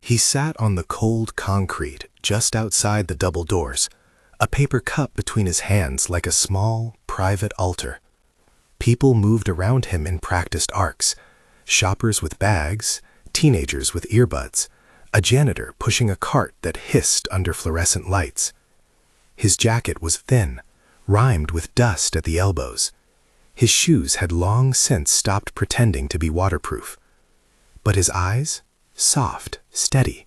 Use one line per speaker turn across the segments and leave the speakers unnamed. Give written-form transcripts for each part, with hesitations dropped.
He sat on the cold concrete just outside the double doors, a paper cup between his hands like a small, private altar. People moved around him in practiced arcs, shoppers with bags, teenagers with earbuds, a janitor pushing a cart that hissed under fluorescent lights. His jacket was thin, rimed with dust at the elbows. His shoes had long since stopped pretending to be waterproof. But his eyes, soft, steady,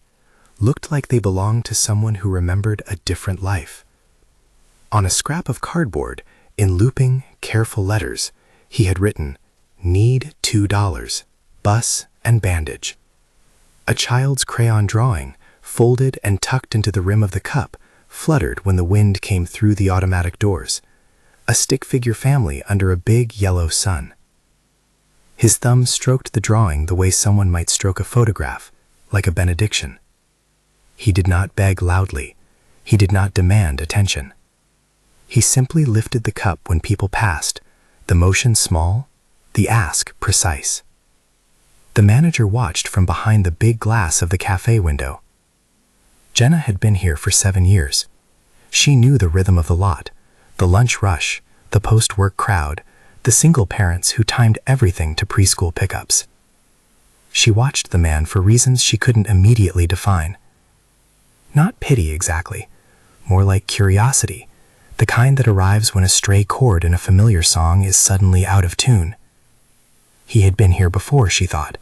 looked like they belonged to someone who remembered a different life. On a scrap of cardboard, in looping, careful letters, he had written, "Need $2, bus and bandage." A child's crayon drawing, folded and tucked into the rim of the cup, fluttered when the wind came through the automatic doors. A stick-figure family under a big yellow sun. His thumb stroked the drawing the way someone might stroke a photograph, like a benediction. He did not beg loudly. He did not demand attention. He simply lifted the cup when people passed, the motion small, the ask precise. The manager watched from behind the big glass of the cafe window. Jenna had been here for 7 years. She knew the rhythm of the lot, the lunch rush, the post-work crowd, the single parents who timed everything to preschool pickups. She watched the man for reasons she couldn't immediately define. Not pity exactly, more like curiosity, the kind that arrives when a stray chord in a familiar song is suddenly out of tune. He had been here before, she thought,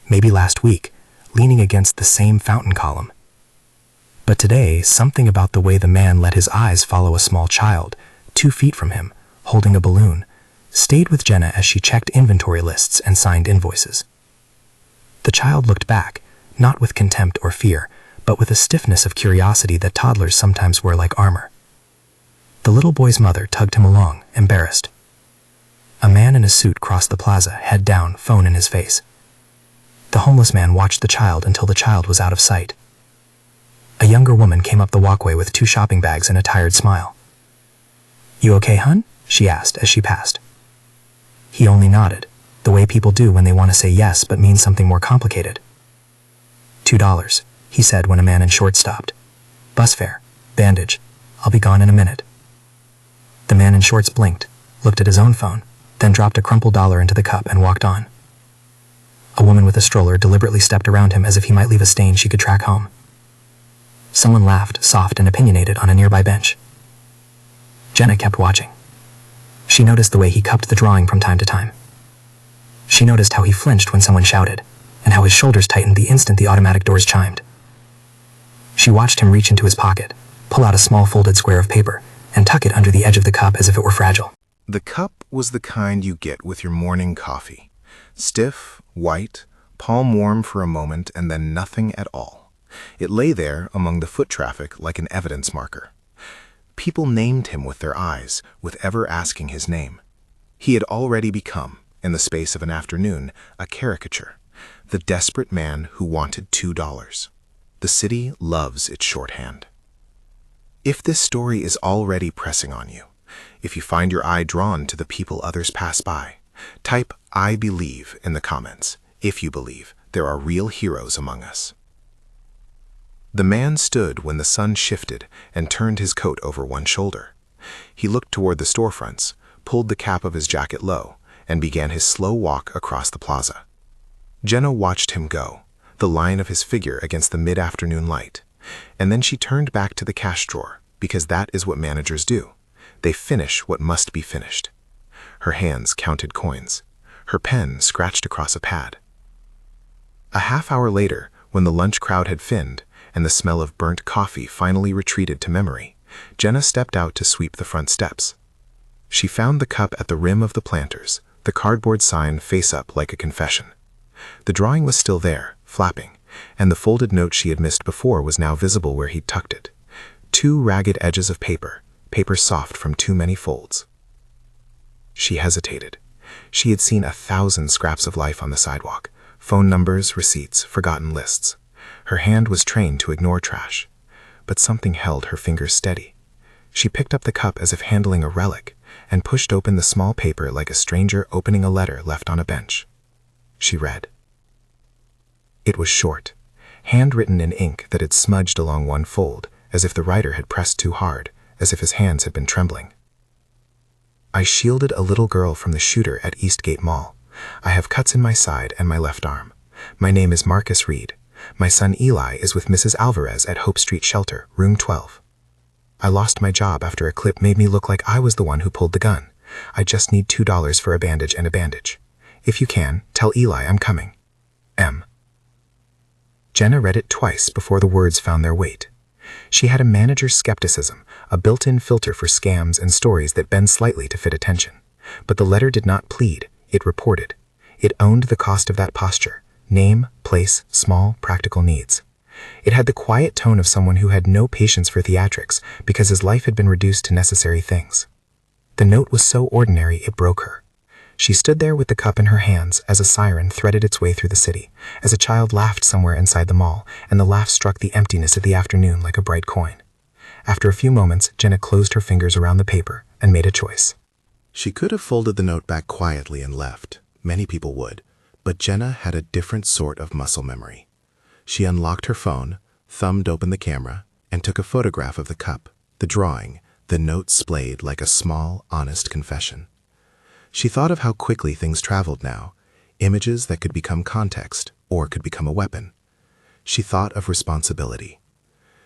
maybe last week, leaning against the same fountain column. But today, something about the way the man let his eyes follow a small child, 2 feet from him, holding a balloon, stayed with Jenna as she checked inventory lists and signed invoices. The child looked back, not with contempt or fear, but with a stiffness of curiosity that toddlers sometimes wear like armor. The little boy's mother tugged him along, embarrassed. A man in a suit crossed the plaza, head down, phone in his face. The homeless man watched the child until the child was out of sight. A younger woman came up the walkway with 2 shopping bags and a tired smile. "You okay, hun?" she asked as she passed. He only nodded, the way people do when they want to say yes but mean something more complicated. $2, he said when a man in shorts stopped. "Bus fare, bandage, I'll be gone in a minute." The man in shorts blinked, looked at his own phone, then dropped a crumpled dollar into the cup and walked on. A woman with a stroller deliberately stepped around him as if he might leave a stain she could track home. Someone laughed, soft and opinionated, on a nearby bench. Jenna kept watching. She noticed the way he cupped the drawing from time to time. She noticed how he flinched when someone shouted, and how his shoulders tightened the instant the automatic doors chimed. She watched him reach into his pocket, pull out a small folded square of paper, and tuck it under the edge of the cup as if it were fragile. The cup was the kind you get with your morning coffee. Stiff, white, palm warm for a moment, and then nothing at all. It lay there among the foot traffic like an evidence marker. People named him with their eyes, with ever asking his name. He had already become, in the space of an afternoon, a caricature. The desperate man who wanted $2. The city loves its shorthand. If this story is already pressing on you, if you find your eye drawn to the people others pass by, type "I believe" in the comments, if you believe there are real heroes among us. The man stood when the sun shifted and turned his coat over one shoulder. He looked toward the storefronts, pulled the cap of his jacket low, and began his slow walk across the plaza. Jenna watched him go, the line of his figure against the mid-afternoon light, and then she turned back to the cash drawer, because that is what managers do. They finish what must be finished. Her hands counted coins. Her pen scratched across a pad. A half hour later, when the lunch crowd had thinned, and the smell of burnt coffee finally retreated to memory, Jenna stepped out to sweep the front steps. She found the cup at the rim of the planters, the cardboard sign face up like a confession. The drawing was still there, flapping, and the folded note she had missed before was now visible where he'd tucked it. 2 ragged edges of paper soft from too many folds. She hesitated. She had seen 1,000 scraps of life on the sidewalk, phone numbers, receipts, forgotten lists. Her hand was trained to ignore trash, but something held her fingers steady. She picked up the cup as if handling a relic and pushed open the small paper like a stranger opening a letter left on a bench. She read. It was short, handwritten in ink that had smudged along one fold, as if the writer had pressed too hard, as if his hands had been trembling. I shielded a little girl from the shooter at Eastgate Mall. I have cuts in my side and my left arm. My name is Marcus Reed. My son Eli is with Mrs. Alvarez at Hope Street Shelter, room 12. I lost my job after a clip made me look like I was the one who pulled the gun. I just need $2 for a bandage and a bandage. If you can, tell Eli I'm coming. M. Jenna read it twice before the words found their weight. She had a manager's skepticism, a built-in filter for scams and stories that bend slightly to fit attention. But the letter did not plead, it reported. It owned the cost of that posture: name, place, small, practical needs. It had the quiet tone of someone who had no patience for theatrics because his life had been reduced to necessary things. The note was so ordinary it broke her. She stood there with the cup in her hands as a siren threaded its way through the city, as a child laughed somewhere inside the mall, and the laugh struck the emptiness of the afternoon like a bright coin. After a few moments, Jenna closed her fingers around the paper and made a choice.
She could have folded the note back quietly and left. Many people would. But Jenna had a different sort of muscle memory. She unlocked her phone, thumbed open the camera, and took a photograph of the cup, the drawing, the note splayed like a small, honest confession. She thought of how quickly things traveled now, images that could become context or could become a weapon. She thought of responsibility.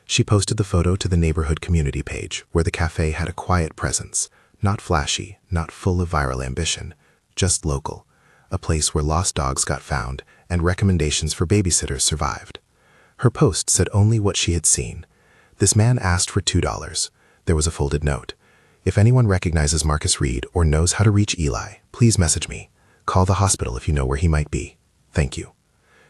She posted the photo to the neighborhood community page, where the cafe had a quiet presence, not flashy, not full of viral ambition, just local, a place where lost dogs got found and recommendations for babysitters survived. Her post said only what she had seen. This man asked for $2. There was a folded note. If anyone recognizes Marcus Reed or knows how to reach Eli, please message me. Call the hospital if you know where he might be. Thank you.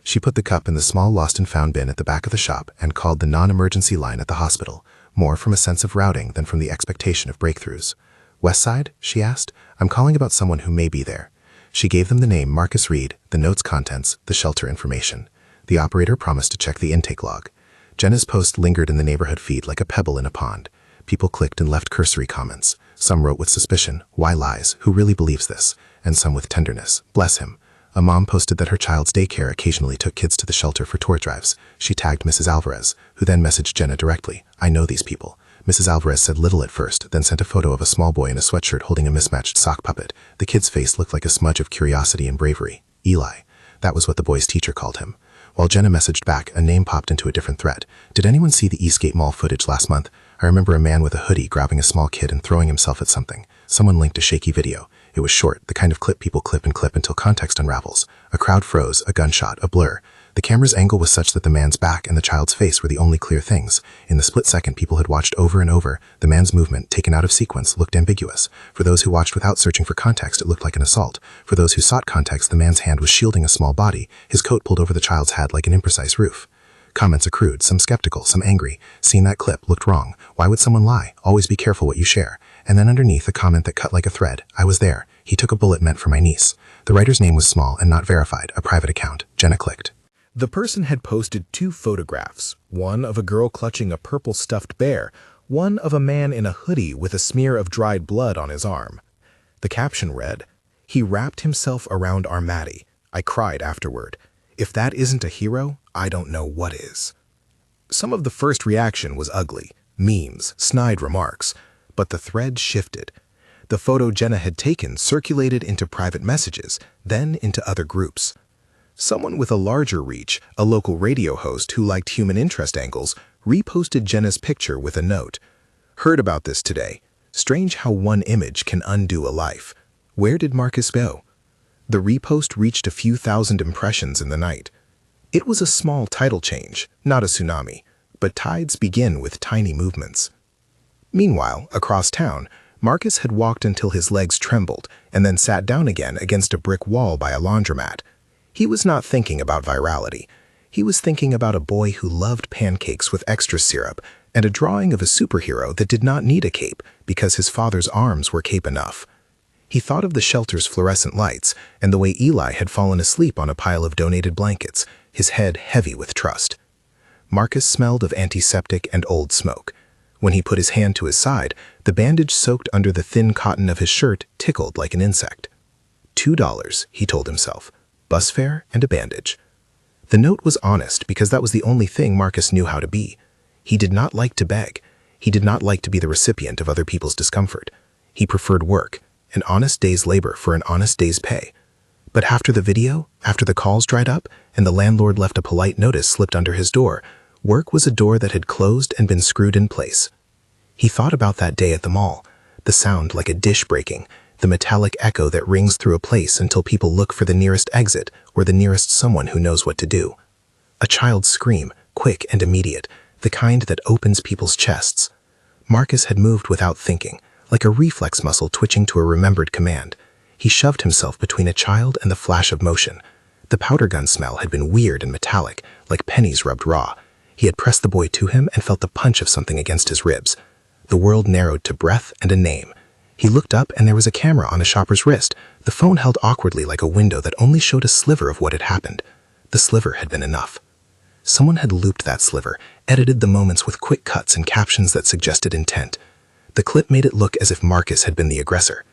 She put the cup in the small lost and found bin at the back of the shop and called the non-emergency line at the hospital, more from a sense of routing than from the expectation of breakthroughs. West Side? She asked. I'm calling about someone who may be there. She gave them the name Marcus Reed, the note's contents, the shelter information. The operator promised to check the intake log. Jenna's post lingered in the neighborhood feed like a pebble in a pond. People clicked and left cursory comments. Some wrote with suspicion, "Why lies? Who really believes this?" And some with tenderness, "Bless him." A mom posted that her child's daycare occasionally took kids to the shelter for tour drives. She tagged Mrs. Alvarez, who then messaged Jenna directly. "I know these people." Mrs. Alvarez said little at first, then sent a photo of a small boy in a sweatshirt holding a mismatched sock puppet. The kid's face looked like a smudge of curiosity and bravery. Eli. That was what the boy's teacher called him. While Jenna messaged back, a name popped into a different thread. "Did anyone see the Eastgate Mall footage last month? I remember a man with a hoodie grabbing a small kid and throwing himself at something." Someone linked a shaky video. It was short, the kind of clip people clip and clip until context unravels. A crowd froze, a gunshot, a blur. The camera's angle was such that the man's back and the child's face were the only clear things. In the split second people had watched over and over, the man's movement, taken out of sequence, looked ambiguous. For those who watched without searching for context, it looked like an assault. For those who sought context, the man's hand was shielding a small body, his coat pulled over the child's head like an imprecise roof. Comments accrued, some skeptical, some angry. "Seen that clip, looked wrong. Why would someone lie? Always be careful what you share." And then underneath, a comment that cut like a thread. "I was there. He took a bullet meant for my niece." The writer's name was small and not verified, a private account. Jenna clicked.
The person had posted 2 photographs, one of a girl clutching a purple stuffed bear, one of a man in a hoodie with a smear of dried blood on his arm. The caption read, "He wrapped himself around our Maddie. I cried afterward. If that isn't a hero, I don't know what is." Some of the first reaction was ugly, memes, snide remarks, but the thread shifted. The photo Jenna had taken circulated into private messages, then into other groups. Someone with a larger reach, a local radio host who liked human interest angles, reposted Jenna's picture with a note. "Heard about this today. Strange how one image can undo a life. Where did Marcus go?" The repost reached a few thousand impressions in the night. It was a small tidal change, not a tsunami, but tides begin with tiny movements. Meanwhile, across town, Marcus had walked until his legs trembled and then sat down again against a brick wall by a laundromat. He was not thinking about virality. He was thinking about a boy who loved pancakes with extra syrup and a drawing of a superhero that did not need a cape because his father's arms were cape enough. He thought of the shelter's fluorescent lights and the way Eli had fallen asleep on a pile of donated blankets, his head heavy with trust. Marcus smelled of antiseptic and old smoke. When he put his hand to his side, the bandage soaked under the thin cotton of his shirt tickled like an insect. $2, he told himself. Bus fare and a bandage. The note was honest because that was the only thing Marcus knew how to be. He did not like to beg. He did not like to be the recipient of other people's discomfort. He preferred work, an honest day's labor for an honest day's pay. But after the video, after the calls dried up, and the landlord left a polite notice slipped under his door, work was a door that had closed and been screwed in place. He thought about that day at the mall, the sound like a dish breaking, the metallic echo that rings through a place until people look for the nearest exit or the nearest someone who knows what to do. A child's scream, quick and immediate, the kind that opens people's chests. Marcus had moved without thinking, like a reflex muscle twitching to a remembered command. He shoved himself between a child and the flash of motion. The powder gun smell had been weird and metallic, like pennies rubbed raw. He had pressed the boy to him and felt the punch of something against his ribs. The world narrowed to breath and a name. He looked up and there was a camera on a shopper's wrist, the phone held awkwardly like a window that only showed a sliver of what had happened. The sliver had been enough. Someone had looped that sliver, edited the moments with quick cuts and captions that suggested intent. The clip made it look as if Marcus had been the aggressor.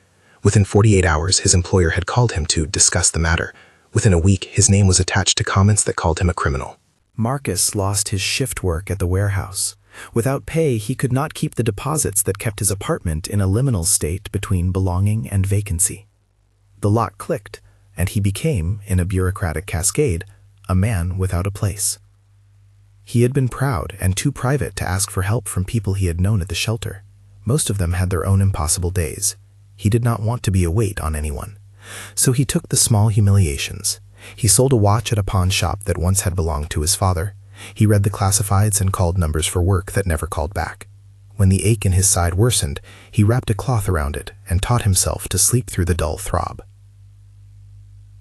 Within 48 hours, his employer had called him to discuss the matter. Within a week, his name was attached to comments that called him a criminal.
Marcus lost his shift work at the warehouse. Without pay, he could not keep the deposits that kept his apartment in a liminal state between belonging and vacancy. The lock clicked, and he became, in a bureaucratic cascade, a man without a place. He had been proud and too private to ask for help from people he had known at the shelter. Most of them had their own impossible days. He did not want to be a weight on anyone. So he took the small humiliations. He sold a watch at a pawn shop that once had belonged to his father. He read the classifieds and called numbers for work that never called back. When the ache in his side worsened, he wrapped a cloth around it and taught himself to sleep through the dull throb.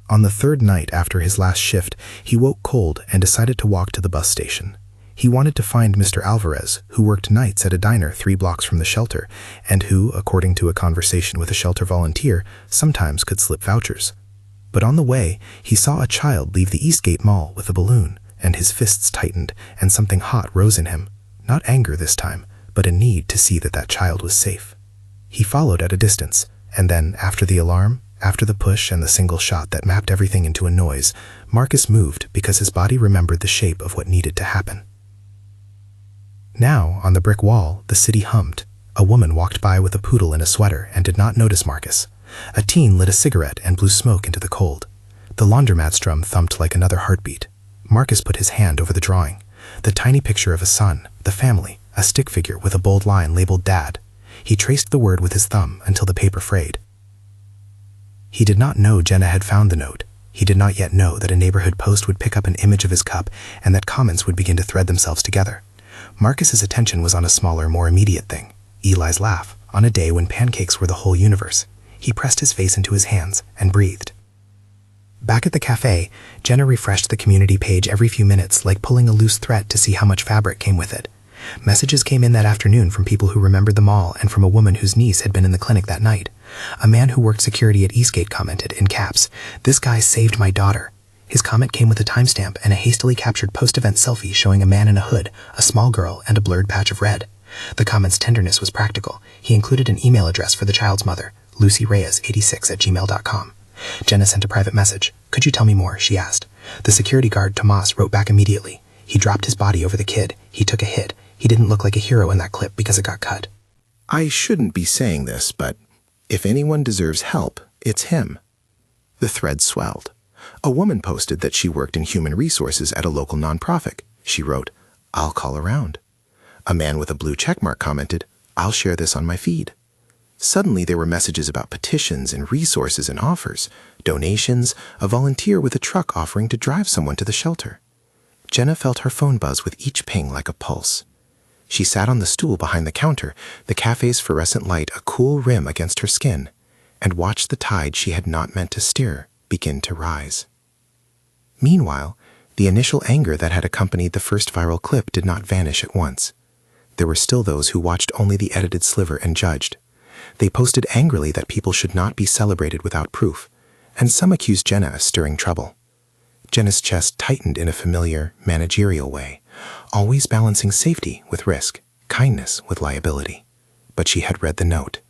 On the third night after his last shift, he woke cold and decided to walk to the bus station. He wanted to find Mr. Alvarez, who worked nights at a diner 3 blocks from the shelter, and who, according to a conversation with a shelter volunteer, sometimes could slip vouchers. But on the way, he saw a child leave the Eastgate Mall with a balloon, and his fists tightened, and something hot rose in him. Not anger this time, but a need to see that that child was safe. He followed at a distance, and then, after the alarm, after the push and the single shot that mapped everything into a noise, Marcus moved because his body remembered the shape of what needed to happen. Now, on the brick wall, the city hummed. A woman walked by with a poodle in a sweater and did not notice Marcus. A teen lit a cigarette and blew smoke into the cold. The laundromat's drum thumped like another heartbeat. Marcus put his hand over the drawing. The tiny picture of a son, the family, a stick figure with a bold line labeled Dad. He traced the word with his thumb until the paper frayed. He did not know Jenna had found the note. He did not yet know that a neighborhood post would pick up an image of his cup and that comments would begin to thread themselves together. Marcus's attention was on a smaller, more immediate thing. Eli's laugh, on a day when pancakes were the whole universe. He pressed his face into his hands and breathed. Back at the cafe, Jenna refreshed the community page every few minutes, like pulling a loose thread to see how much fabric came with it. Messages came in that afternoon from people who remembered the mall and from a woman whose niece had been in the clinic that night. A man who worked security at Eastgate commented, in caps, "This guy saved my daughter." His comment came with a timestamp and a hastily captured post-event selfie showing a man in a hood, a small girl, and a blurred patch of red. The comment's tenderness was practical. He included an email address for the child's mother, lucyreyes86@gmail.com. Jenna sent a private message. "Could you tell me more?" she asked. The security guard, Tomas, wrote back immediately. He dropped his body over the kid. He took a hit. He didn't look like a hero in that clip because it got cut.
I shouldn't be saying this, but if anyone deserves help, it's him. The thread swelled. A woman posted that she worked in human resources at a local nonprofit. She wrote, "I'll call around." A man with a blue checkmark commented, "I'll share this on my feed." Suddenly there were messages about petitions and resources and offers, donations, a volunteer with a truck offering to drive someone to the shelter. Jenna felt her phone buzz with each ping like a pulse. She sat on the stool behind the counter, the cafe's fluorescent light a cool rim against her skin, and watched the tide she had not meant to steer begin to rise. Meanwhile, the initial anger that had accompanied the first viral clip did not vanish at once. There were still those who watched only the edited sliver and judged. They posted angrily that people should not be celebrated without proof, and some accused Jenna of stirring trouble. Jenna's chest tightened in a familiar, managerial way, always balancing safety with risk, kindness with liability. But she had read the note.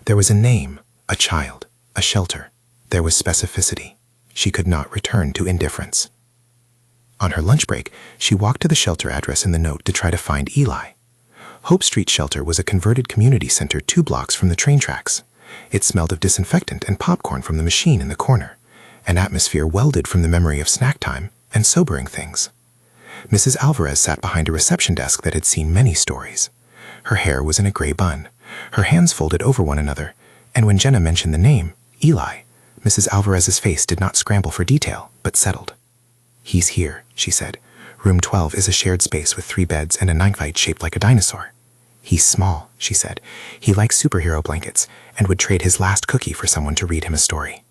There was a name, a child, a shelter. There was specificity. She could not return to indifference.
On her lunch break, she walked to the shelter address in the note to try to find Eli. Hope Street Shelter was a converted community center 2 blocks from the train tracks. It smelled of disinfectant and popcorn from the machine in the corner, an atmosphere welded from the memory of snack time and sobering things. Mrs. Alvarez sat behind a reception desk that had seen many stories. Her hair was in a gray bun, her hands folded over one another, and when Jenna mentioned the name, Eli, Mrs. Alvarez's face did not scramble for detail, but settled. "He's here," she said. "Room 12 is a shared space with 3 beds and a knife fight shaped like a dinosaur." "He's small," she said. "He likes superhero blankets and would trade his last cookie for someone to read him a story."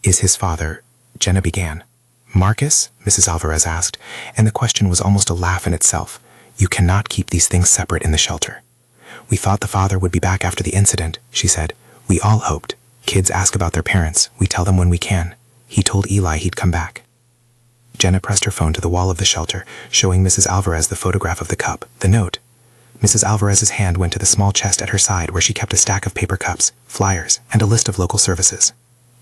"Is his father—" Jenna began. "Marcus?" Mrs. Alvarez asked, and the question was almost a laugh in itself. "You cannot keep these things separate in the shelter." "We thought the father would be back after the incident," she said. "We all hoped. Kids ask about their parents. We tell them when we can. He told Eli he'd come back." Jenna pressed her phone to the wall of the shelter, showing Mrs. Alvarez the photograph of the cup, the note. Mrs. Alvarez's hand went to the small chest at her side where she kept a stack of paper cups, flyers, and a list of local services.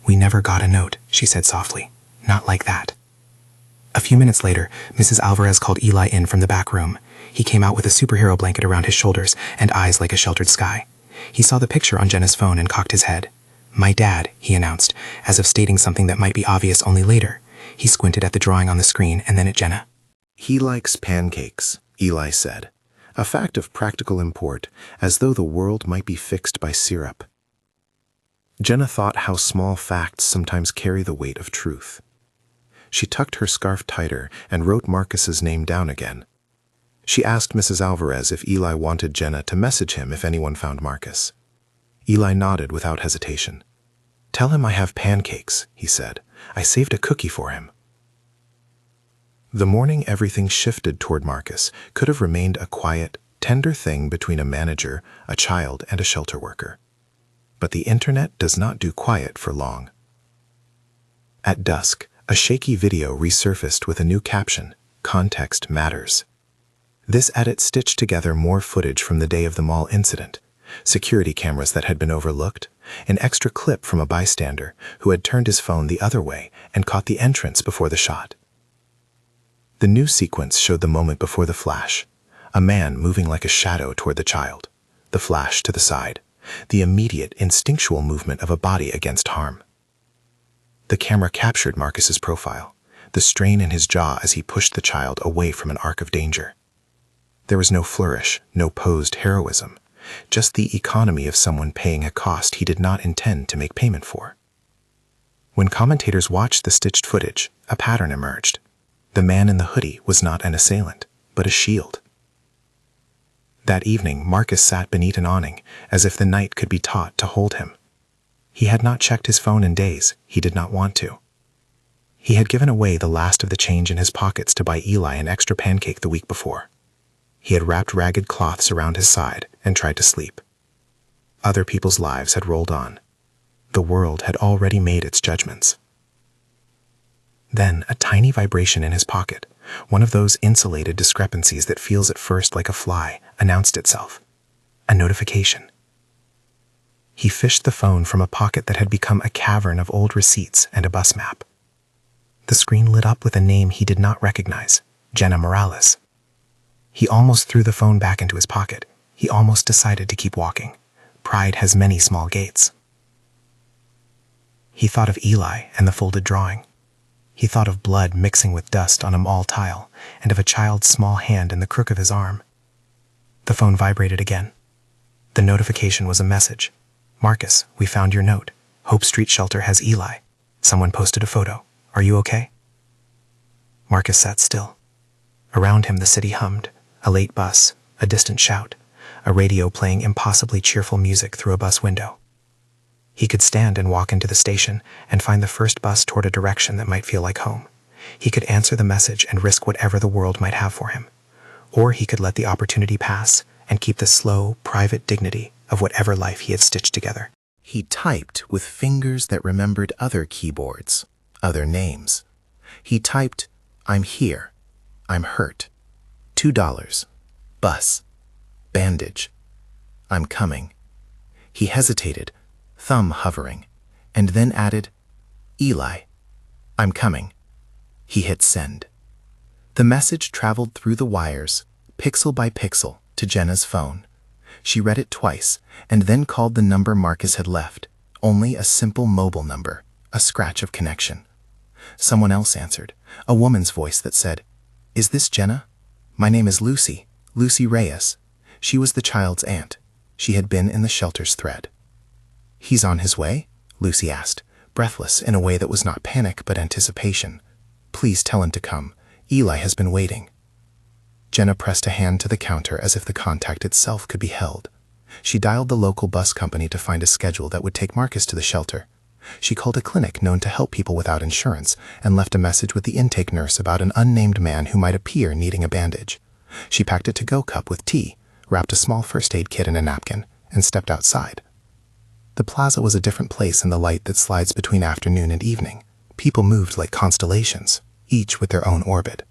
"We never got a note," she said softly. "Not like that." A few minutes later, Mrs. Alvarez called Eli in from the back room. He came out with a superhero blanket around his shoulders and eyes like a sheltered sky. He saw the picture on Jenna's phone and cocked his head. "My dad," he announced, as if stating something that might be obvious only later. He squinted at the drawing on the screen and then at Jenna.
"He likes pancakes," Eli said, a fact of practical import, as though the world might be fixed by syrup. Jenna thought how small facts sometimes carry the weight of truth. She tucked her scarf tighter and wrote Marcus's name down again. She asked Mrs. Alvarez if Eli wanted Jenna to message him if anyone found Marcus. Eli nodded without hesitation. "Tell him I have pancakes," he said. "I saved a cookie for him." The morning everything shifted toward Marcus could have remained a quiet, tender thing between a manager, a child, and a shelter worker. But the internet does not do quiet for long. At dusk, a shaky video resurfaced with a new caption, "Context Matters." This edit stitched together more footage from the day of the mall incident, security cameras that had been overlooked, an extra clip from a bystander who had turned his phone the other way and caught the entrance before the shot. The new sequence showed the moment before the flash, a man moving like a shadow toward the child, the flash to the side, the immediate instinctual movement of a body against harm. The camera captured Marcus's profile, the strain in his jaw as he pushed the child away from an arc of danger. There was no flourish, no posed heroism, just the economy of someone paying a cost he did not intend to make payment for. When commentators watched the stitched footage, a pattern emerged. The man in the hoodie was not an assailant, but a shield. That evening, Marcus sat beneath an awning, as if the night could be taught to hold him. He had not checked his phone in days. He did not want to. He had given away the last of the change in his pockets to buy Eli an extra pancake the week before. He had wrapped ragged cloths around his side and tried to sleep. Other people's lives had rolled on. The world had already made its judgments. Then a tiny vibration in his pocket, one of those insulated discrepancies that feels at first like a fly, announced itself. A notification. He fished the phone from a pocket that had become a cavern of old receipts and a bus map. The screen lit up with a name he did not recognize, Jenna Morales. He almost threw the phone back into his pocket. He almost decided to keep walking. Pride has many small gates. He thought of Eli and the folded drawing. He thought of blood mixing with dust on a mall tile and of a child's small hand in the crook of his arm. The phone vibrated again. The notification was a message. "Marcus, we found your note. Hope Street Shelter has Eli. Someone posted a photo. Are you okay?" Marcus sat still. Around him the city hummed. A late bus, a distant shout, a radio playing impossibly cheerful music through a bus window. He could stand and walk into the station and find the first bus toward a direction that might feel like home. He could answer the message and risk whatever the world might have for him. Or he could let the opportunity pass and keep the slow, private dignity of whatever life he had stitched together.
He typed with fingers that remembered other keyboards, other names. He typed, "I'm here. I'm hurt. $2. Bus. Bandage. I'm coming." He hesitated, thumb hovering, and then added, "Eli. I'm coming." He hit send.
The message traveled through the wires, pixel by pixel, to Jenna's phone. She read it twice, and then called the number Marcus had left. Only a simple mobile number, a scratch of connection. Someone else answered, a woman's voice that said, "Is this Jenna? My name is Lucy, Lucy Reyes." She was the child's aunt. She had been in the shelter's thread. "He's on his way?" Lucy asked, breathless in a way that was not panic but anticipation. "Please tell him to come. Eli has been waiting." Jenna pressed a hand to the counter as if the contact itself could be held. She dialed the local bus company to find a schedule that would take Marcus to the shelter. She called a clinic known to help people without insurance and left a message with the intake nurse about an unnamed man who might appear needing a bandage. She packed a to-go cup with tea, wrapped a small first aid kit in a napkin, and stepped outside. The plaza was a different place in the light that slides between afternoon and evening. People moved like constellations, each with their own orbit.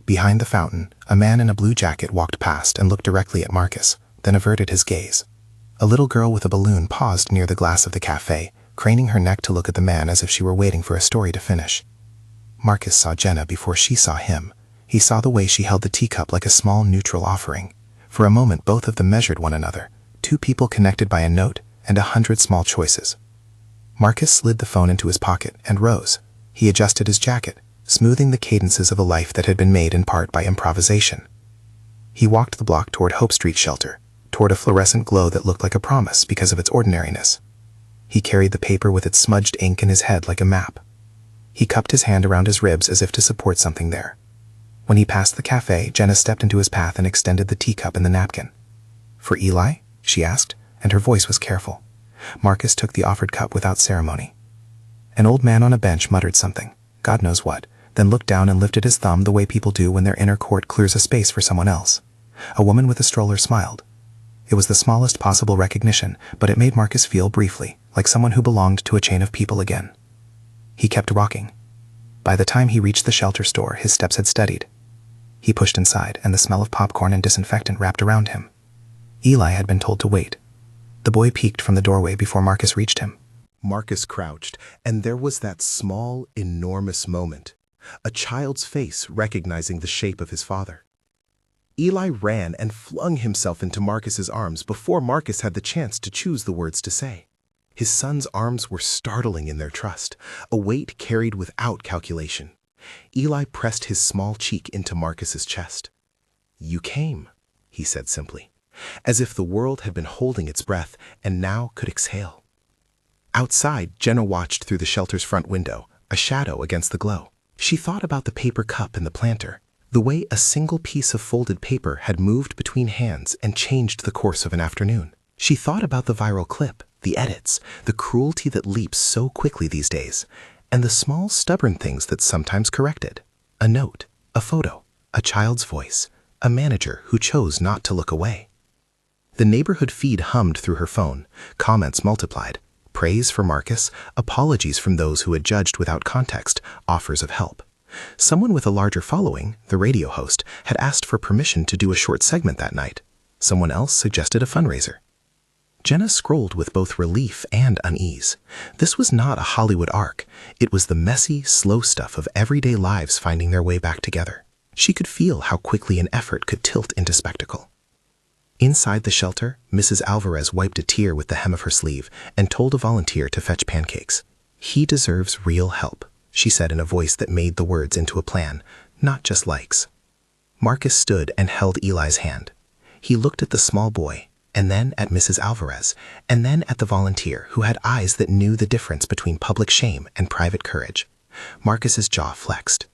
Behind the fountain, a man in a blue jacket walked past and looked directly at Marcus, then averted his gaze. A little girl with a balloon paused near the glass of the cafe, craning her neck to look at the man as if she were waiting for a story to finish. Marcus saw Jenna before she saw him. He saw the way she held the teacup like a small neutral offering. For a moment both of them measured one another, two people connected by a note and 100 small choices. Marcus slid the phone into his pocket and rose. He adjusted his jacket, smoothing the cadences of a life that had been made in part by improvisation. He walked the block toward Hope Street Shelter, toward a fluorescent glow that looked like a promise because of its ordinariness. He carried the paper with its smudged ink in his head like a map. He cupped his hand around his ribs as if to support something there. When he passed the cafe, Jenna stepped into his path and extended the teacup and the napkin. "For Eli?" she asked, and her voice was careful. Marcus took the offered cup without ceremony. An old man on a bench muttered something, God knows what, then looked down and lifted his thumb the way people do when their inner court clears a space for someone else. A woman with a stroller smiled. It was the smallest possible recognition, but it made Marcus feel briefly like someone who belonged to a chain of people again. He kept walking. By the time he reached the shelter store, his steps had steadied. He pushed inside, and the smell of popcorn and disinfectant wrapped around him. Eli had been told to wait. The boy peeked from the doorway before Marcus reached him.
Marcus crouched, and there was that small, enormous moment. A child's face recognizing the shape of his father. Eli ran and flung himself into Marcus's arms before Marcus had the chance to choose the words to say. His son's arms were startling in their trust, a weight carried without calculation. Eli pressed his small cheek into Marcus's chest. "You came," he said simply, as if the world had been holding its breath and now could exhale. Outside, Jenna watched through the shelter's front window, a shadow against the glow. She thought about the paper cup in the planter, the way a single piece of folded paper had moved between hands and changed the course of an afternoon. She thought about the viral clip, the edits, the cruelty that leaps so quickly these days, and the small, stubborn things that sometimes corrected. A note, a photo, a child's voice, a manager who chose not to look away. The neighborhood feed hummed through her phone, comments multiplied, praise for Marcus, apologies from those who had judged without context, offers of help. Someone with a larger following, the radio host, had asked for permission to do a short segment that night. Someone else suggested a fundraiser. Jenna scrolled with both relief and unease. This was not a Hollywood arc. It was the messy, slow stuff of everyday lives finding their way back together. She could feel how quickly an effort could tilt into spectacle. Inside the shelter, Mrs. Alvarez wiped a tear with the hem of her sleeve and told a volunteer to fetch pancakes. "He deserves real help," she said in a voice that made the words into a plan, not just likes. Marcus stood and held Eli's hand. He looked at the small boy, and then at Mrs. Alvarez, and then at the volunteer who had eyes that knew the difference between public shame and private courage. Marcus's jaw flexed.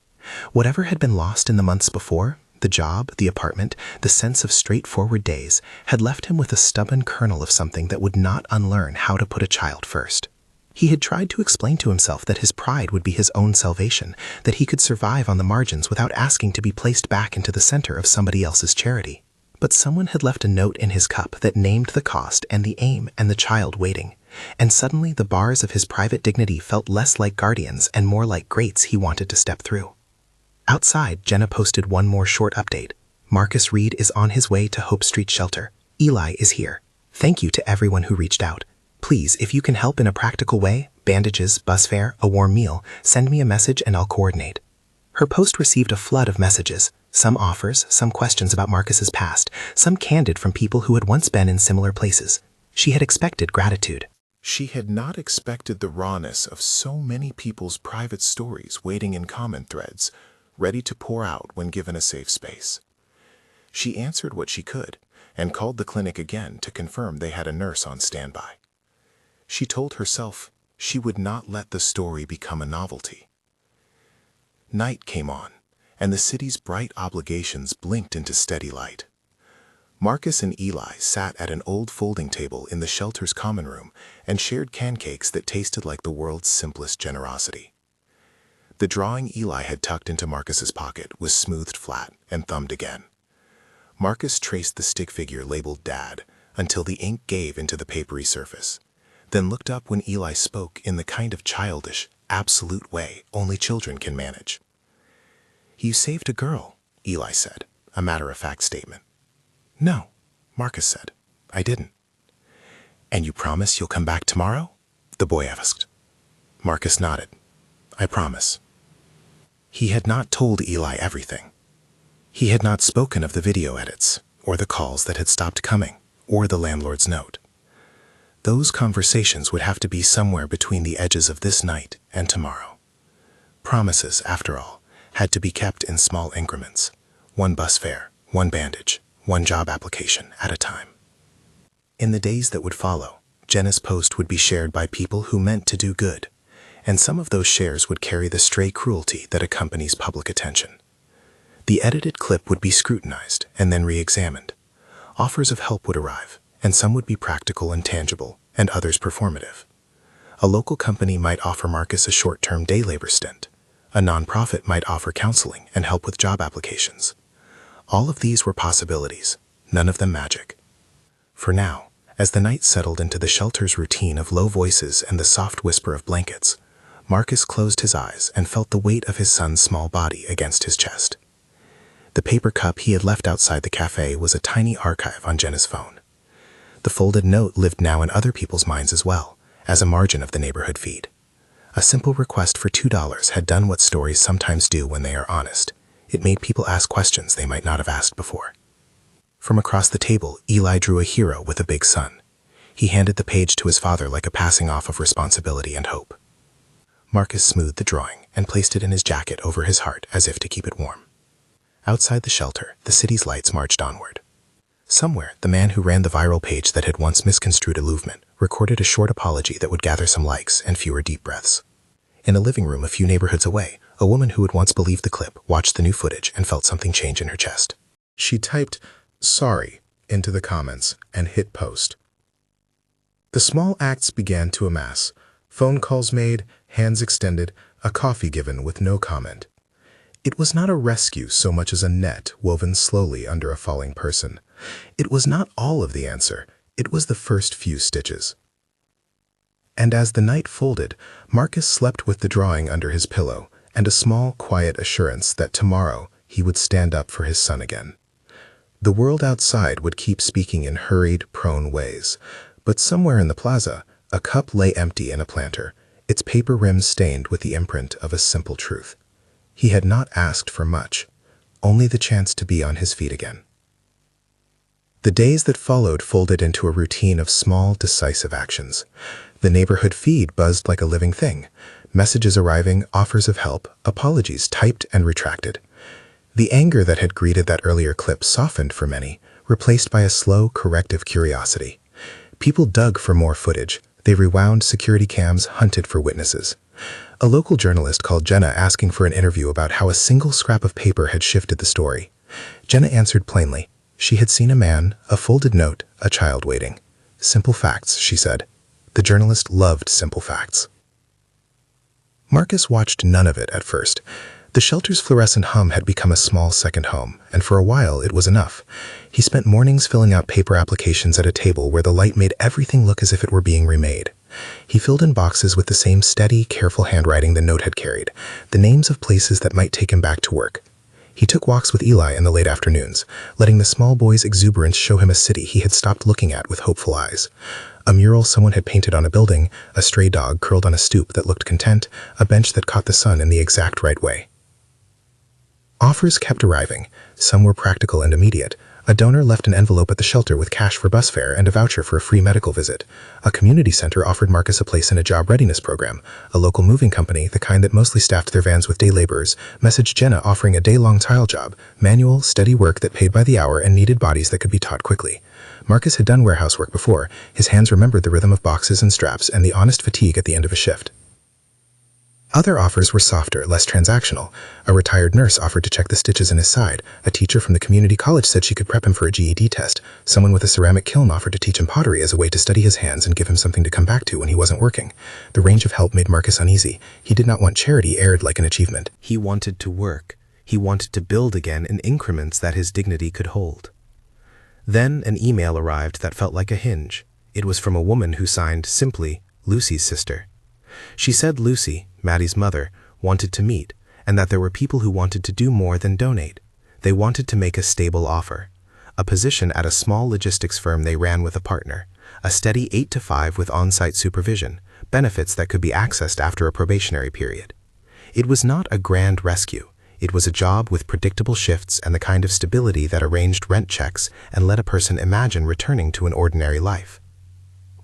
Whatever had been lost in the months before, the job, the apartment, the sense of straightforward days, had left him with a stubborn kernel of something that would not unlearn how to put a child first. He had tried to explain to himself that his pride would be his own salvation, that he could survive on the margins without asking to be placed back into the center of somebody else's charity. But someone had left a note in his cup that named the cost and the aim and the child waiting, and suddenly the bars of his private dignity felt less like guardians and more like grates he wanted to step through. Outside, Jenna posted one more short update. Marcus Reed is on his way to Hope Street Shelter. Eli is here. Thank you to everyone who reached out. Please, if you can help in a practical way, bandages, bus fare, a warm meal, send me a message and I'll coordinate.
Her post received a flood of messages, some offers, some questions about Marcus's past, some candid from people who had once been in similar places. She had expected gratitude.
She had not expected the rawness of so many people's private stories waiting in comment threads, ready to pour out when given a safe space. She answered what she could and called the clinic again to confirm they had a nurse on standby. She told herself she would not let the story become a novelty. Night came on, and the city's bright obligations blinked into steady light. Marcus and Eli sat at an old folding table in the shelter's common room and shared pancakes that tasted like the world's simplest generosity. The drawing Eli had tucked into Marcus's pocket was smoothed flat and thumbed again. Marcus traced the stick figure labeled Dad until the ink gave into the papery surface, then looked up when Eli spoke in the kind of childish, absolute way only children can manage. "You saved a girl," Eli said, a matter-of-fact statement. "No," Marcus said, "I didn't." "And you promise you'll come back tomorrow?" the boy asked. Marcus nodded. "I promise." He had not told Eli everything. He had not spoken of the video edits, or the calls that had stopped coming, or the landlord's note. Those conversations would have to be somewhere between the edges of this night and tomorrow. Promises, after all, had to be kept in small increments. One bus fare, one bandage, one job application at a time. In the days that would follow, Jenna's post would be shared by people who meant to do good, and some of those shares would carry the stray cruelty that accompanies public attention. The edited clip would be scrutinized and then re-examined. Offers of help would arrive, and some would be practical and tangible, and others performative. A local company might offer Marcus a short-term day labor stint. A nonprofit might offer counseling and help with job applications. All of these were possibilities, none of them magic. For now, as the night settled into the shelter's routine of low voices and the soft whisper of blankets, Marcus closed his eyes and felt the weight of his son's small body against his chest. The paper cup he had left outside the cafe was a tiny archive on Jenna's phone. The folded note lived now in other people's minds as well, as a margin of the neighborhood feed. A simple request for $2 had done what stories sometimes do when they are honest. It made people ask questions they might not have asked before. From across the table, Eli drew a hero with a big sun. He handed the page to his father like a passing off of responsibility and hope. Marcus smoothed the drawing and placed it in his jacket over his heart as if to keep it warm. Outside the shelter, the city's lights marched onward. Somewhere, the man who ran the viral page that had once misconstrued allusion recorded a short apology that would gather some likes and fewer deep breaths. In a living room a few neighborhoods away, a woman who had once believed the clip watched the new footage and felt something change in her chest.
She typed, "Sorry," into the comments and hit post. The small acts began to amass. Phone calls made, hands extended, a coffee given with no comment. It was not a rescue so much as a net woven slowly under a falling person. It was not all of the answer. It was the first few stitches. And as the night folded, Marcus slept with the drawing under his pillow and a small, quiet assurance that tomorrow he would stand up for his son again. The world outside would keep speaking in hurried, prone ways, but somewhere in the plaza, a cup lay empty in a planter, its paper rim stained with the imprint of a simple truth. He had not asked for much, only the chance to be on his feet again. The days that followed folded into a routine of small, decisive actions. The neighborhood feed buzzed like a living thing, messages arriving, offers of help, apologies typed and retracted. The anger that had greeted that earlier clip softened for many, replaced by a slow, corrective curiosity. People dug for more footage. They rewound security cams, hunted for witnesses. A local journalist called Jenna asking for an interview about how a single scrap of paper had shifted the story. Jenna answered plainly. She had seen a man, a folded note, a child waiting. Simple facts, she said. The journalist loved simple facts. Marcus watched none of it at first. The shelter's fluorescent hum had become a small second home, and for a while it was enough. He spent mornings filling out paper applications at a table where the light made everything look as if it were being remade. He filled in boxes with the same steady, careful handwriting the note had carried, the names of places that might take him back to work. He took walks with Eli in the late afternoons, letting the small boy's exuberance show him a city he had stopped looking at with hopeful eyes. A mural someone had painted on a building, a stray dog curled on a stoop that looked content, a bench that caught the sun in the exact right way.
Offers kept arriving. Some were practical and immediate. A donor left an envelope at the shelter with cash for bus fare and a voucher for a free medical visit. A community center offered Marcus a place in a job readiness program. A local moving company, the kind that mostly staffed their vans with day laborers, messaged Jenna offering a day-long tile job, manual, steady work that paid by the hour and needed bodies that could be taught quickly. Marcus had done warehouse work before. His hands remembered the rhythm of boxes and straps and the honest fatigue at the end of a shift. Other offers were softer, less transactional. A retired nurse offered to check the stitches in his side. A teacher from the community college said she could prep him for a GED test. Someone with a ceramic kiln offered to teach him pottery as a way to steady his hands and give him something to come back to when he wasn't working. The range of help made Marcus uneasy. He did not want charity aired like an achievement.
He wanted to work. He wanted to build again in increments that his dignity could hold. Then an email arrived that felt like a hinge. It was from a woman who signed simply Lucy's sister. She said Lucy, Maddie's mother, wanted to meet, and that there were people who wanted to do more than donate. They wanted to make a stable offer. A position at a small logistics firm they ran with a partner. A steady 8 to 5 with on-site supervision. Benefits that could be accessed after a probationary period. It was not a grand rescue. It was a job with predictable shifts and the kind of stability that arranged rent checks and let a person imagine returning to an ordinary life.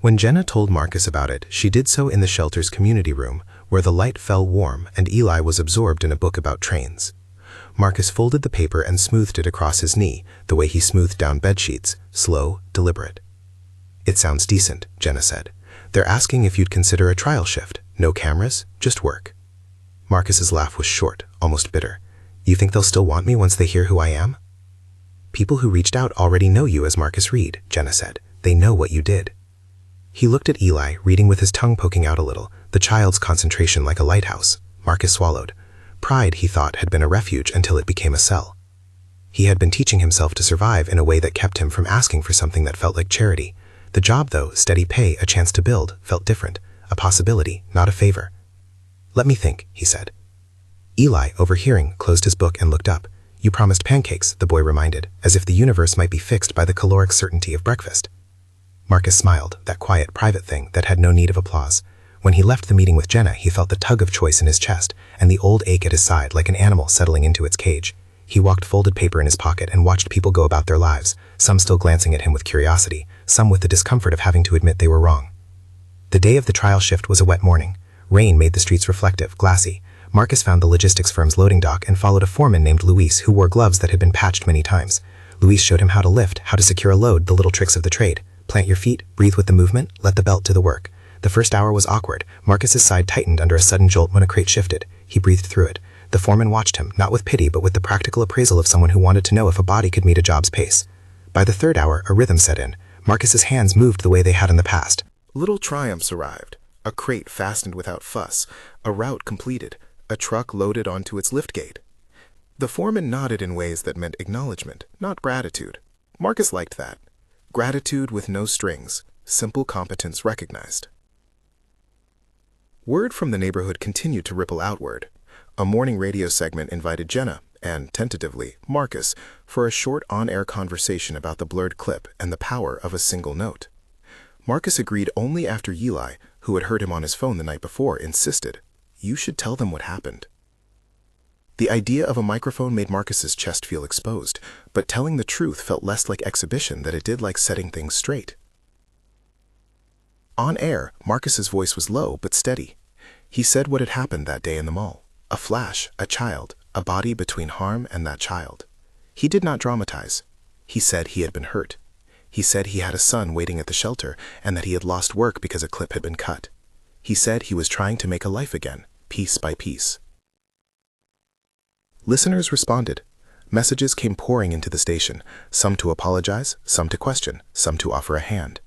When Jenna told Marcus about it, she did so in the shelter's community room, where the light fell warm and Eli was absorbed in a book about trains. Marcus folded the paper and smoothed it across his knee, the way he smoothed down bedsheets, slow, deliberate. "It sounds decent," Jenna said. "They're asking if you'd consider a trial shift. No cameras, just work." Marcus's laugh was short, almost bitter. "You think they'll still want me once they hear who I am?" "People who reached out already know you as Marcus Reed," Jenna said. "They know what you did." He looked at Eli, reading with his tongue poking out a little, the child's concentration like a lighthouse. Marcus swallowed. Pride, he thought, had been a refuge until it became a cell. He had been teaching himself to survive in a way that kept him from asking for something that felt like charity. The job, though, steady pay, a chance to build, felt different. A possibility, not a favor. "Let me think," he said. Eli, overhearing, closed his book and looked up. "You promised pancakes," the boy reminded, as if the universe might be fixed by the caloric certainty of breakfast. Marcus smiled, that quiet, private thing that had no need of applause. When he left the meeting with Jenna, he felt the tug of choice in his chest and the old ache at his side like an animal settling into its cage. He walked folded paper in his pocket and watched people go about their lives, some still glancing at him with curiosity, some with the discomfort of having to admit they were wrong. The day of the trial shift was a wet morning. Rain made the streets reflective, glassy. Marcus found the logistics firm's loading dock and followed a foreman named Luis who wore gloves that had been patched many times. Luis showed him how to lift, how to secure a load, the little tricks of the trade. Plant your feet, breathe with the movement, let the belt do the work. The first hour was awkward. Marcus's side tightened under a sudden jolt when a crate shifted. He breathed through it. The foreman watched him, not with pity but with the practical appraisal of someone who wanted to know if a body could meet a job's pace. By the third hour, a rhythm set in. Marcus's hands moved the way they had in the past.
Little triumphs arrived. A crate fastened without fuss. A route completed. A truck loaded onto its liftgate. The foreman nodded in ways that meant acknowledgement, not gratitude. Marcus liked that. Gratitude with no strings, simple competence recognized. Word from the neighborhood continued to ripple outward. A morning radio segment invited Jenna, and tentatively, Marcus, for a short on-air conversation about the blurred clip and the power of a single note. Marcus agreed only after Eli, who had heard him on his phone the night before, insisted, "You should tell them what happened." The idea of a microphone made Marcus's chest feel exposed, but telling the truth felt less like exhibition than it did like setting things straight. On air, Marcus's voice was low but steady. He said what had happened that day in the mall. A flash, a child, a body between harm and that child. He did not dramatize. He said he had been hurt. He said he had a son waiting at the shelter and that he had lost work because a clip had been cut. He said he was trying to make a life again, piece by piece. Listeners responded. Messages came pouring into the station, some to apologize, some to question, some to offer a hand.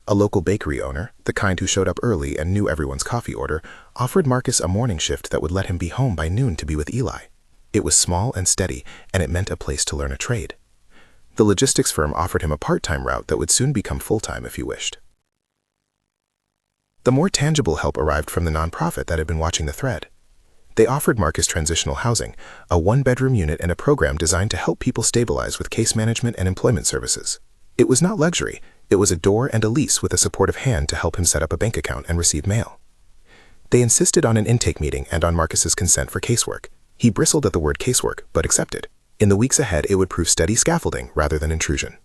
A local bakery owner, the kind who showed up early and knew everyone's coffee order, offered Marcus a morning shift that would let him be home by noon to be with Eli. It was small and steady, and it meant a place to learn a trade. The logistics firm offered him a part-time route that would soon become full-time if he wished. The more tangible help arrived from the nonprofit that had been watching the thread. They offered Marcus transitional housing, a one-bedroom unit and a program designed to help people stabilize with case management and employment services. It was not luxury, it was a door and a lease with a supportive hand to help him set up a bank account and receive mail. They insisted on an intake meeting and on Marcus's consent for casework.
He bristled at the word casework, but accepted. In the weeks ahead, it would prove steady scaffolding rather than intrusion.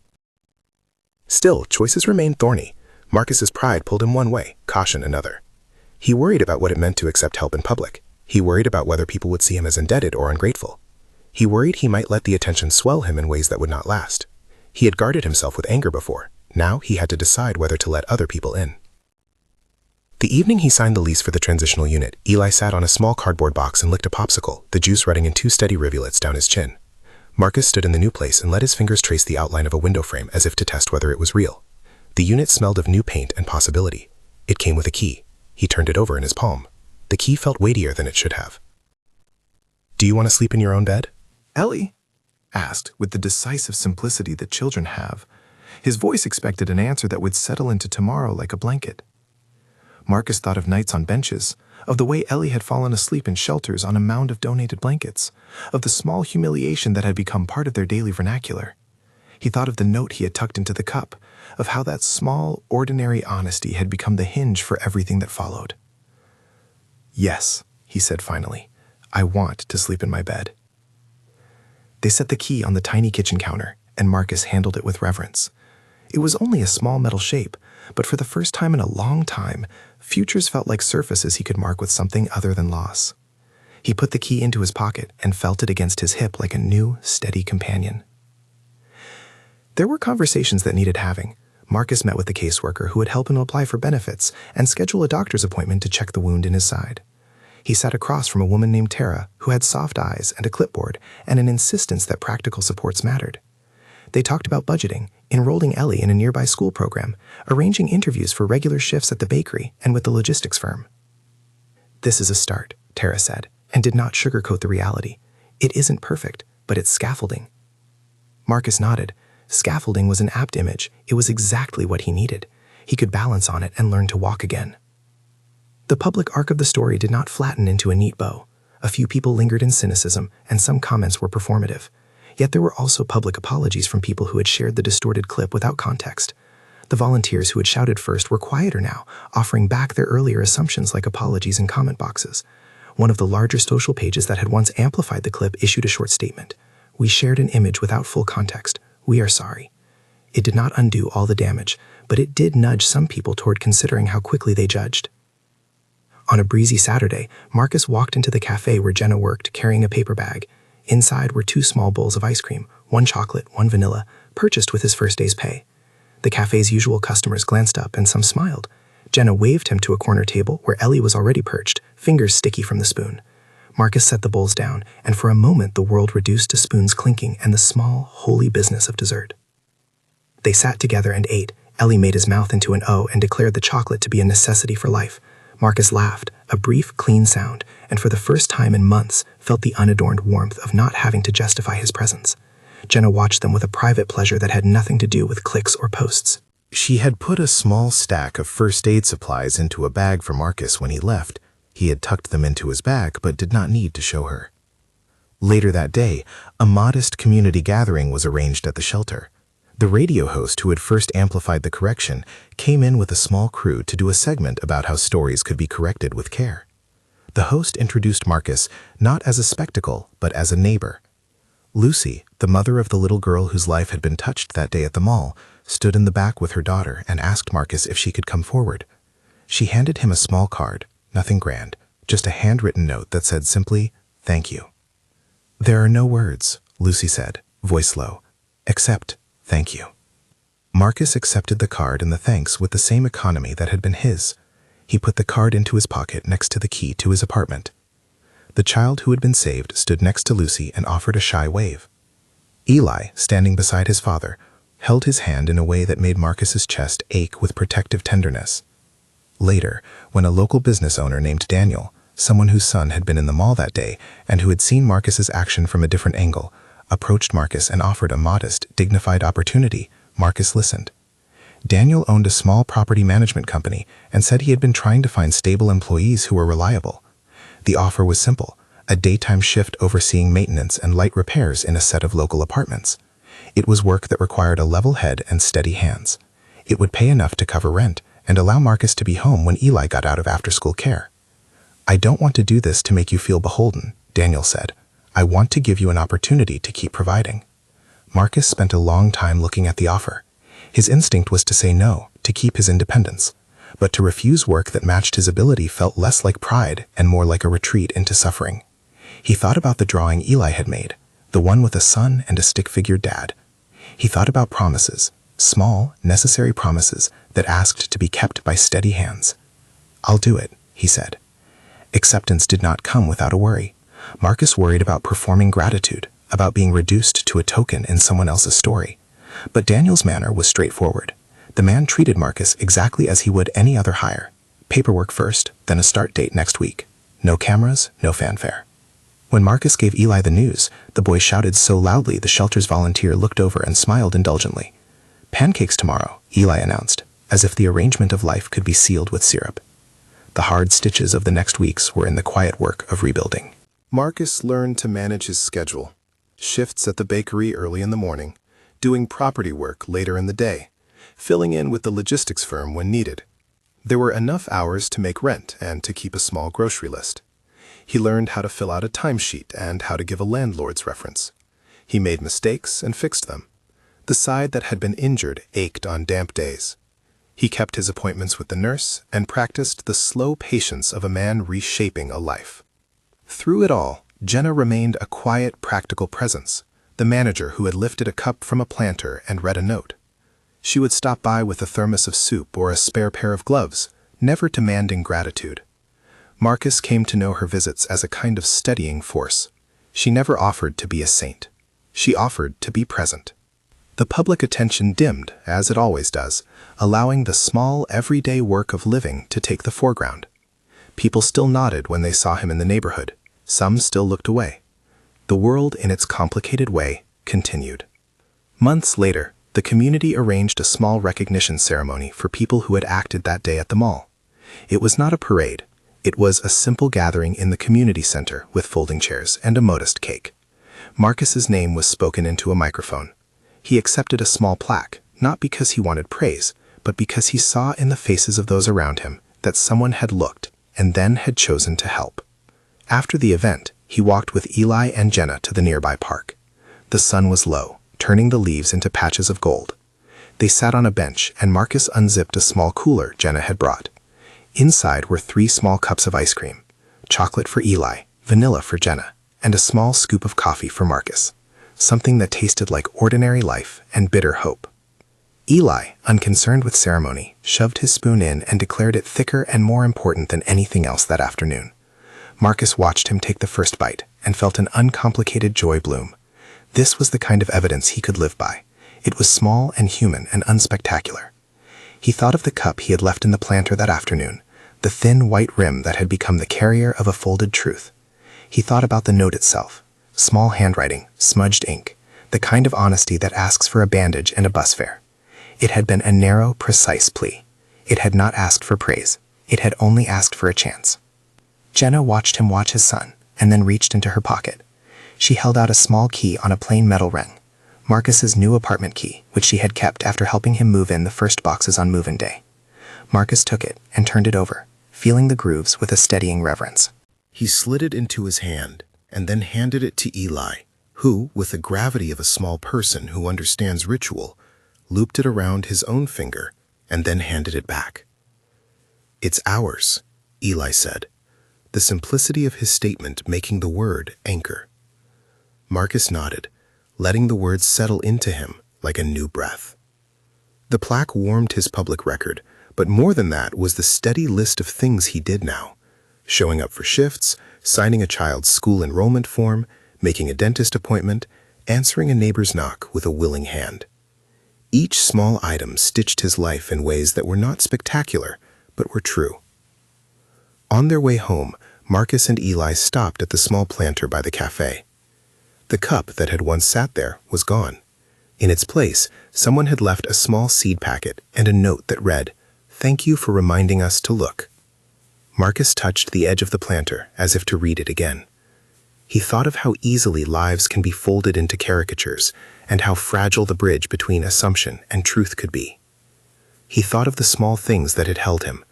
Still, choices remained thorny. Marcus's pride pulled him one way, caution another. He worried about what it meant to accept help in public. He worried about whether people would see him as indebted or ungrateful. He worried he might let the attention swell him in ways that would not last. He had guarded himself with anger before. Now he had to decide whether to let other people in. The evening he signed the lease for the transitional unit, Eli sat on a small cardboard box and licked a popsicle, the juice running in 2 steady rivulets down his chin. Marcus stood in the new place and let his fingers trace the outline of a window frame as if to test whether it was real. The unit smelled of new paint and possibility. It came with a key. He turned it over in his palm. The key felt weightier than it should have. "Do you want to sleep in your own bed?"
Ellie asked with the decisive simplicity that children have. His voice expected an answer that would settle into tomorrow like a blanket. Marcus thought of nights on benches, of the way Ellie had fallen asleep in shelters on a mound of donated blankets, of the small humiliation that had become part of their daily vernacular. He thought of the note he had tucked into the cup, of how that small, ordinary honesty had become the hinge for everything that followed. "Yes," he said finally, "I want to sleep in my bed." They set the key on the tiny kitchen counter, and Marcus handled it with reverence. It was only a small metal shape, but for the first time in a long time, futures felt like surfaces he could mark with something other than loss. He put the key into his pocket and felt it against his hip like a new, steady companion. There were conversations that needed having. Marcus met with the caseworker who would help him apply for benefits and schedule a doctor's appointment to check the wound in his side. He sat across from a woman named Tara who had soft eyes and a clipboard and an insistence that practical supports mattered. They talked about budgeting, enrolling Ellie in a nearby school program, arranging interviews for regular shifts at the bakery and with the logistics firm. "This is a start," Tara said, and did not sugarcoat the reality. "It isn't perfect, but it's scaffolding." Marcus nodded. Scaffolding was an apt image. It was exactly what he needed. He could balance on it and learn to walk again. The public arc of the story did not flatten into a neat bow. A few people lingered in cynicism, and some comments were performative. Yet there were also public apologies from people who had shared the distorted clip without context. The volunteers who had shouted first were quieter now, offering back their earlier assumptions like apologies in comment boxes. One of the larger social pages that had once amplified the clip issued a short statement. "We shared an image without full context. We are sorry." It did not undo all the damage, but it did nudge some people toward considering how quickly they judged. On a breezy Saturday, Marcus walked into the cafe where Jenna worked, carrying a paper bag. Inside were 2 small bowls of ice cream, 1 chocolate, 1 vanilla, purchased with his first day's pay. The cafe's usual customers glanced up and some smiled. Jenna waved him to a corner table where Ellie was already perched, fingers sticky from the spoon. Marcus set the bowls down, and for a moment the world reduced to spoons clinking and the small, holy business of dessert. They sat together and ate. Ellie made his mouth into an O and declared the chocolate to be a necessity for life. Marcus laughed, a brief, clean sound, and for the first time in months felt the unadorned warmth of not having to justify his presence. Jenna watched them with a private pleasure that had nothing to do with clicks or posts.
She had put a small stack of first aid supplies into a bag for Marcus when he left. He had tucked them into his bag but did not need to show her. Later that day, a modest community gathering was arranged at the shelter. The radio host who had first amplified the correction came in with a small crew to do a segment about how stories could be corrected with care. The host introduced Marcus not as a spectacle, but as a neighbor. Lucy, the mother of the little girl whose life had been touched that day at the mall, stood in the back with her daughter and asked Marcus if she could come forward. She handed him a small card, nothing grand, just a handwritten note that said simply, "Thank you." "There are no words," Lucy said, voice low, "except thank you." Marcus accepted the card and the thanks with the same economy that had been his. He put the card into his pocket next to the key to his apartment. The child who had been saved stood next to Lucy and offered a shy wave. Eli, standing beside his father, held his hand in a way that made Marcus's chest ache with protective tenderness. Later, when a local business owner named Daniel, someone whose son had been in the mall that day and who had seen Marcus's action from a different angle, approached Marcus and offered a modest, dignified opportunity, Marcus listened. Daniel owned a small property management company and said he had been trying to find stable employees who were reliable. The offer was simple, a daytime shift overseeing maintenance and light repairs in a set of local apartments. It was work that required a level head and steady hands. It would pay enough to cover rent and allow Marcus to be home when Eli got out of after-school care. "I don't want to do this to make you feel beholden," Daniel said. I want to give you an opportunity to keep providing. Marcus spent a long time looking at the offer. His instinct was to say no, to keep his independence. But to refuse work that matched his ability felt less like pride and more like a retreat into suffering. He thought about the drawing Eli had made, the one with a son and a stick-figured dad. He thought about promises, small, necessary promises that asked to be kept by steady hands. "I'll do it," he said. Acceptance did not come without a worry. Marcus worried about performing gratitude, about being reduced to a token in someone else's story. But Daniel's manner was straightforward. The man treated Marcus exactly as he would any other hire. Paperwork first, then a start date next week. No cameras, no fanfare. When Marcus gave Eli the news, the boy shouted so loudly the shelter's volunteer looked over and smiled indulgently. "Pancakes tomorrow," Eli announced, as if the arrangement of life could be sealed with syrup. The hard stitches of the next weeks were in the quiet work of rebuilding.
Marcus learned to manage his schedule. Shifts at the bakery early in the morning, doing property work later in the day, filling in with the logistics firm when needed. There were enough hours to make rent and to keep a small grocery list. He learned how to fill out a timesheet and how to give a landlord's reference. He made mistakes and fixed them. The side that had been injured ached on damp days. He kept his appointments with the nurse and practiced the slow patience of a man reshaping a life. Through it all, Jenna remained a quiet, practical presence, the manager who had lifted a cup from a planter and read a note. She would stop by with a thermos of soup or a spare pair of gloves, never demanding gratitude. Marcus came to know her visits as a kind of steadying force. She never offered to be a saint. She offered to be present. The public attention dimmed, as it always does, allowing the small, everyday work of living to take the foreground. People still nodded when they saw him in the neighborhood. Some still looked away. The world, in its complicated way, continued. Months later, the community arranged a small recognition ceremony for people who had acted that day at the mall. It was not a parade. It was a simple gathering in the community center with folding chairs and a modest cake. Marcus's name was spoken into a microphone. He accepted a small plaque, not because he wanted praise, but because he saw in the faces of those around him that someone had looked and then had chosen to help. After the event, he walked with Eli and Jenna to the nearby park. The sun was low, turning the leaves into patches of gold. They sat on a bench and Marcus unzipped a small cooler Jenna had brought. Inside were 3 small cups of ice cream, chocolate for Eli, vanilla for Jenna, and a small scoop of coffee for Marcus, something that tasted like ordinary life and bitter hope. Eli, unconcerned with ceremony, shoved his spoon in and declared it thicker and more important than anything else that afternoon. Marcus watched him take the first bite and felt an uncomplicated joy bloom. This was the kind of evidence he could live by. It was small and human and unspectacular. He thought of the cup he had left in the planter that afternoon, the thin white rim that had become the carrier of a folded truth. He thought about the note itself, small handwriting, smudged ink, the kind of honesty that asks for a bandage and a bus fare. It had been a narrow, precise plea. It had not asked for praise. It had only asked for a chance. Jenna watched him watch his son, and then reached into her pocket. She held out a small key on a plain metal ring, Marcus's new apartment key, which she had kept after helping him move in the first boxes on move-in day. Marcus took it and turned it over, feeling the grooves with a steadying reverence. He slid it into his hand and then handed it to Eli, who, with the gravity of a small person who understands ritual, looped it around his own finger and then handed it back. "It's ours," Eli said, the simplicity of his statement making the word anchor. Marcus nodded, letting the words settle into him like a new breath. The plaque warmed his public record, but more than that was the steady list of things he did now. Showing up for shifts, signing a child's school enrollment form, making a dentist appointment, answering a neighbor's knock with a willing hand. Each small item stitched his life in ways that were not spectacular, but were true. On their way home, Marcus and Eli stopped at the small planter by the cafe. The cup that had once sat there was gone. In its place, someone had left a small seed packet and a note that read, "Thank you for reminding us to look." Marcus touched the edge of the planter as if to read it again. He thought of how easily lives can be folded into caricatures and how fragile the bridge between assumption and truth could be. He thought of the small things that had held him,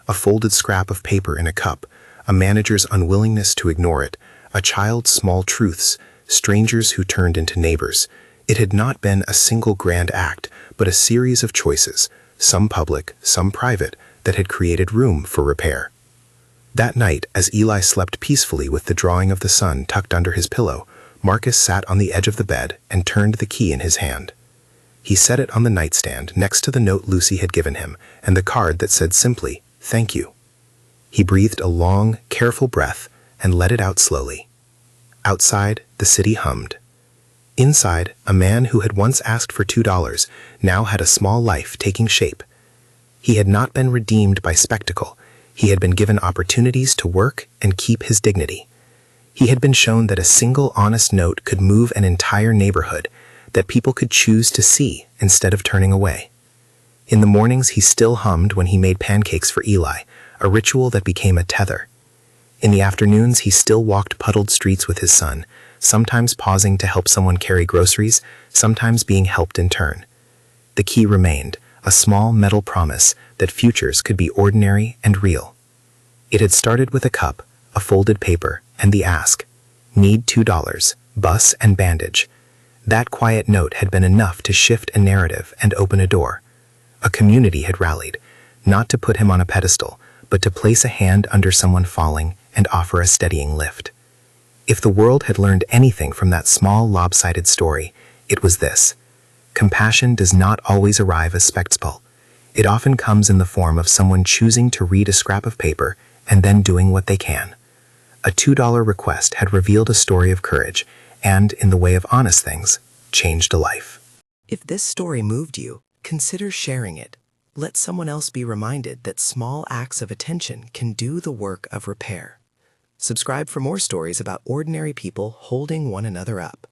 a folded scrap of paper in a cup, a manager's unwillingness to ignore it, A child's small truths, strangers who turned into neighbors. It had not been a single grand act, but a series of choices, some public, some private, that had created room for repair. That night, as Eli slept peacefully with the drawing of the sun tucked under his pillow, Marcus sat on the edge of the bed and turned the key in his hand. He set it on the nightstand next to the note Lucy had given him and the card that said simply, "Thank you." He breathed a long, careful breath and let it out slowly. Outside, the city hummed. Inside, a man who had once asked for $2 now had a small life taking shape. He had not been redeemed by spectacle. He had been given opportunities to work and keep his dignity. He had been shown that a single honest note could move an entire neighborhood, that people could choose to see instead of turning away. In the mornings, he still hummed when he made pancakes for Eli, a ritual that became a tether. In the afternoons, he still walked puddled streets with his son, sometimes pausing to help someone carry groceries, sometimes being helped in turn. The key remained, a small metal promise that futures could be ordinary and real. It had started with a cup, a folded paper, and the ask, "Need $2, bus and bandage." That quiet note had been enough to shift a narrative and open a door. A community had rallied, not to put him on a pedestal, but to place a hand under someone falling and offer a steadying lift. If the world had learned anything from that small, lopsided story, it was this. Compassion does not always arrive as spectacle. It often comes in the form of someone choosing to read a scrap of paper and then doing what they can. A $2 request had revealed a story of courage and, in the way of honest things, changed a life.
If this story moved you, consider sharing it. Let someone else be reminded that small acts of attention can do the work of repair. Subscribe for more stories about ordinary people holding one another up.